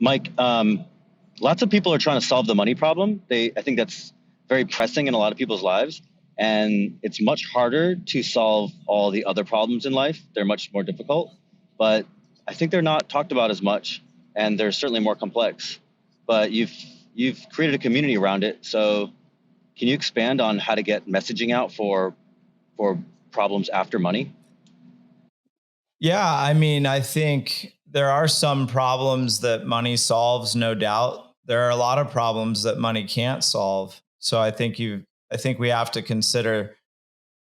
Mike, lots of people are trying to solve the money problem. I think that's very pressing in a lot of people's lives. And it's much harder to solve all the other problems in life. They're much more difficult, but I think they're not talked about as much, and they're certainly more complex. But you've created a community around it. So can you expand on how to get messaging out for problems after money? Yeah, I mean, I think there are some problems that money solves, no doubt. There are a lot of problems that money can't solve. So I think we have to consider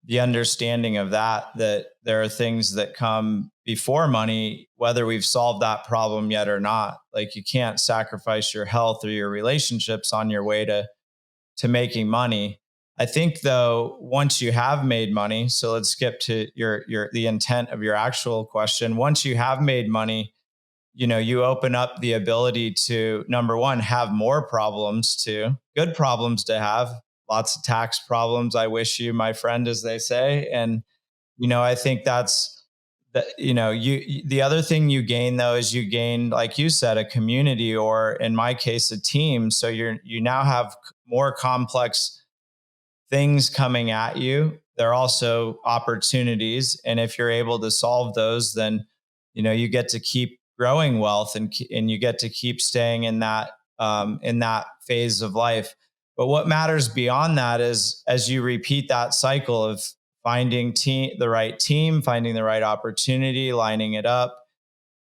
the understanding of that there are things that come before money, whether we've solved that problem yet or not. Like, you can't sacrifice your health or your relationships on your way to making money. I think though, once you have made money, so let's skip to the intent of your actual question. Once you have made money, you open up the ability to, number one, have more problems, to good problems to have, lots of tax problems. I wish you, my friend, as they say. And, I think that's that, the other thing you gain though, is you gain, like you said, a community, or in my case, a team. So you now have more complex things coming at you. They're also opportunities. And if you're able to solve those, then, you get to keep growing wealth, and you get to keep staying in that phase of life. But what matters beyond that is, as you repeat that cycle of finding the right team, finding the right opportunity, lining it up.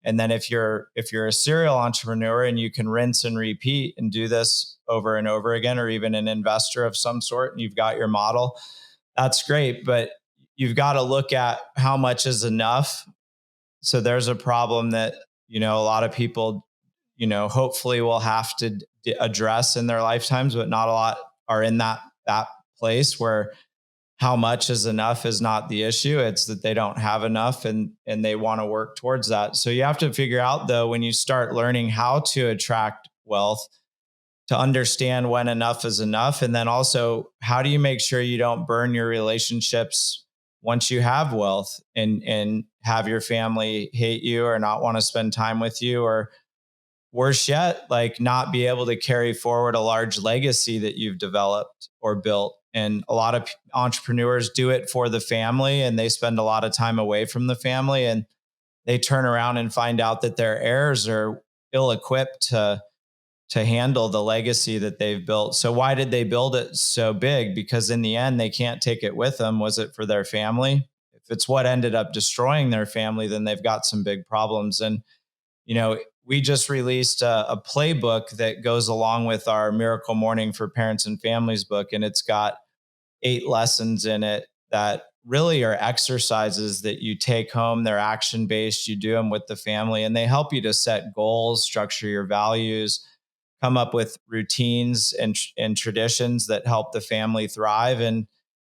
And then if you're a serial entrepreneur and you can rinse and repeat and do this over and over again, or even an investor of some sort, and you've got your model, that's great. But you've got to look at how much is enough. So there's a problem that, a lot of people, hopefully will have to address in their lifetimes, but not a lot are in that place where how much is enough is not the issue. It's that they don't have enough, and they want to work towards that. So you have to figure out though, when you start learning how to attract wealth, to understand when enough is enough. And then also, how do you make sure you don't burn your relationships once you have wealth, and have your family hate you or not want to spend time with you, or worse yet, like not be able to carry forward a large legacy that you've developed or built. And a lot of entrepreneurs do it for the family, and they spend a lot of time away from the family, and they turn around and find out that their heirs are ill equipped to handle the legacy that they've built. So why did they build it so big? Because in the end, they can't take it with them. Was it for their family? If it's what ended up destroying their family, then they've got some big problems. And, we just released a playbook that goes along with our Miracle Morning for Parents and Families book. And it's got 8 lessons in it that really are exercises that you take home. They're action based. You do them with the family, and they help you to set goals, structure your values, come up with routines and traditions that help the family thrive. And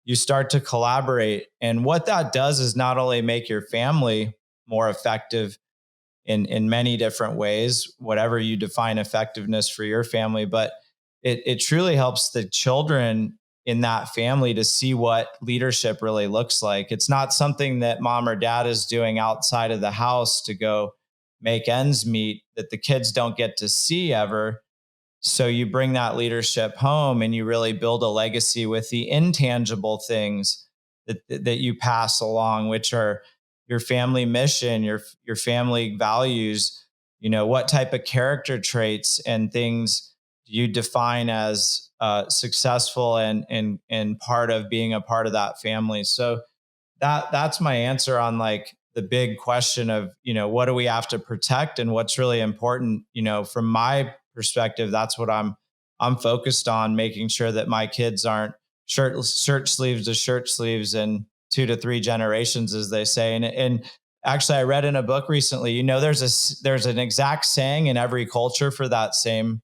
you start to collaborate. And what that does is not only make your family more effective in many different ways, whatever you define effectiveness for your family, but it truly helps the children in that family to see what leadership really looks like. It's not something that mom or dad is doing outside of the house to go make ends meet, that the kids don't get to see ever. So you bring that leadership home, and you really build a legacy with the intangible things that you pass along, which are your family mission, your family values. What type of character traits and things do you define as successful, and part of being a part of that family. So that's my answer on, like, the big question of, what do we have to protect and what's really important. From my perspective, that's what I'm focused on, making sure that my kids aren't shirt sleeves to shirt sleeves in 2 to 3 generations, as they say. And actually, I read in a book recently, there's an exact saying in every culture for that same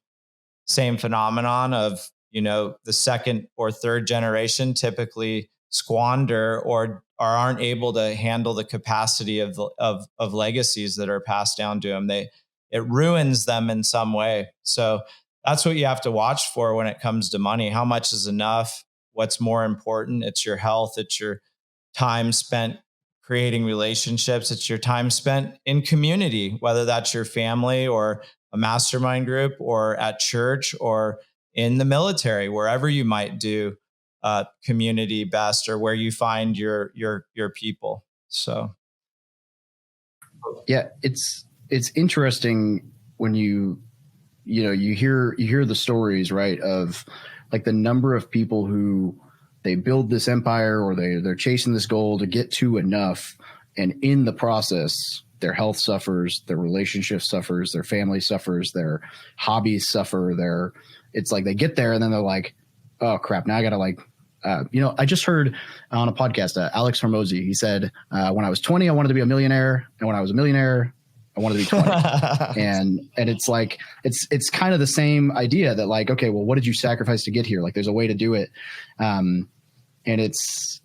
phenomenon of, the second or third generation typically squander or aren't able to handle the capacity of legacies that are passed down to them. It ruins them in some way. So that's what you have to watch for when it comes to money. How much is enough? What's more important? It's your health. It's your time spent creating relationships. It's your time spent in community, whether that's your family or a mastermind group or at church or in the military, wherever you might do community best, or where you find your people. So, yeah, it's interesting when you hear the stories, right, of like the number of people who they build this empire or they're chasing this goal to get to enough, and in the process their health suffers, their relationship suffers, their family suffers, their hobbies suffer, it's like they get there and then they're like, oh crap, now I gotta like I just heard on a podcast, Alex Hormozy, he said, when I was 20, I wanted to be a millionaire. And when I was a millionaire, I wanted to be 20. and it's like, it's kind of the same idea that like, okay, well, what did you sacrifice to get here? Like there's a way to do it. And it's,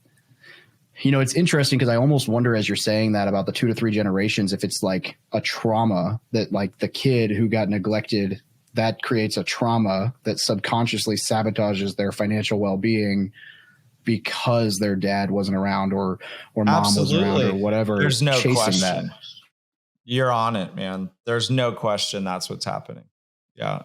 it's interesting because I almost wonder, as you're saying that about the 2 to 3 generations, if it's like a trauma that like the kid who got neglected, that creates a trauma that subconsciously sabotages their financial well-being because their dad wasn't around or mom Absolutely. was around or whatever. There's no chasing question. That. You're on it, man. There's no question that's what's happening. Yeah.